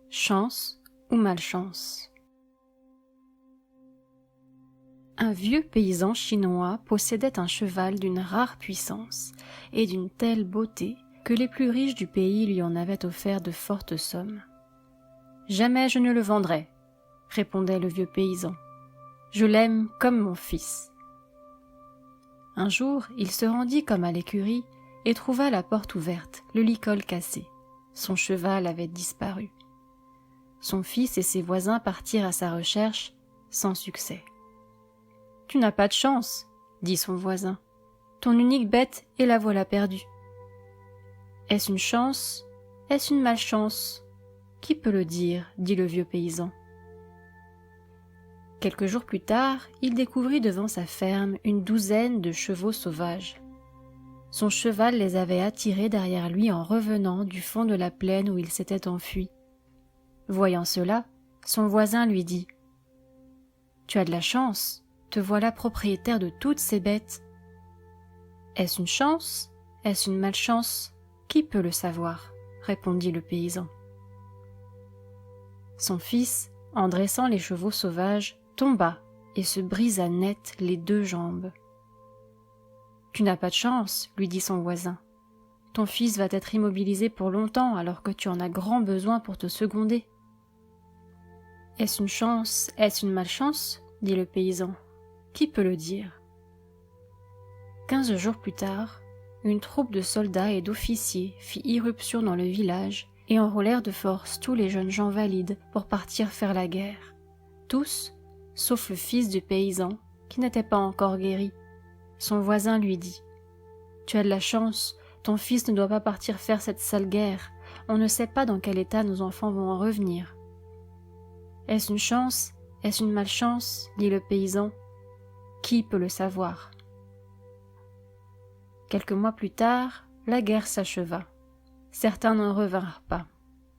Chance ou malchance? Un vieux paysan chinois possédait un cheval d'une rare puissance et d'une telle beauté que les plus riches du pays lui en avaient offert de fortes sommes. « Jamais je ne le vendrai, » répondait le vieux paysan. « Je l'aime comme mon fils. » Un jour, il se rendit comme à l'écurie et trouva la porte ouverte, le licol cassé. Son cheval avait disparu. Son fils et ses voisins partirent à sa recherche, sans succès. « Tu n'as pas de chance, » dit son voisin. « Ton unique bête et la voilà perdue. » « Est-ce une chance? Est-ce une malchance? Qui peut le dire ?» dit le vieux paysan. Quelques jours plus tard, il découvrit devant sa ferme une douzaine de chevaux sauvages. Son cheval les avait attirés derrière lui en revenant du fond de la plaine où il s'était enfui. Voyant cela, son voisin lui dit « Tu as de la chance, te voilà propriétaire de toutes ces bêtes. » Est-ce une chance? Est-ce une malchance? Qui peut le savoir? Répondit le paysan. Son fils, en dressant les chevaux sauvages, tomba et se brisa net les 2 jambes. « Tu n'as pas de chance, lui dit son voisin. Ton fils va être immobilisé pour longtemps alors que tu en as grand besoin pour te seconder. » Est-ce une chance? Est-ce une malchance? Dit le paysan. Qui peut le dire? 15 jours plus tard, une troupe de soldats et d'officiers fit irruption dans le village et enrôlèrent de force tous les jeunes gens valides pour partir faire la guerre. Tous, sauf le fils du paysan, qui n'était pas encore guéri. Son voisin lui dit « Tu as de la chance, ton fils ne doit pas partir faire cette sale guerre, on ne sait pas dans quel état nos enfants vont en revenir. » Est-ce une chance? Est-ce une malchance? Dit le paysan. Qui peut le savoir? Quelques mois plus tard, la guerre s'acheva. Certains n'en revinrent pas,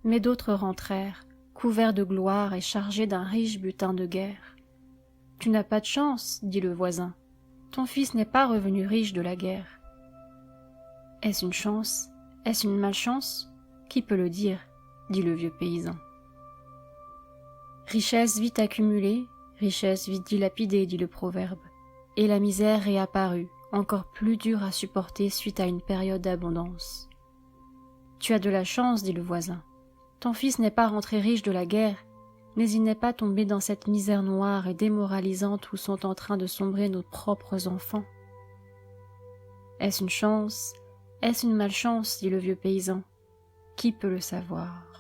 mais d'autres rentrèrent, couverts de gloire et chargés d'un riche butin de guerre. « Tu n'as pas de chance, » dit le voisin. « Ton fils n'est pas revenu riche de la guerre. » Est-ce une chance? Est-ce une malchance? Qui peut le dire? Dit le vieux paysan. Richesse vite accumulée, richesse vite dilapidée, dit le proverbe, et la misère réapparut, encore plus dure à supporter suite à une période d'abondance. Tu as de la chance, dit le voisin. Ton fils n'est pas rentré riche de la guerre, mais il n'est pas tombé dans cette misère noire et démoralisante où sont en train de sombrer nos propres enfants. Est-ce une chance? Est-ce une malchance? Dit le vieux paysan. Qui peut le savoir?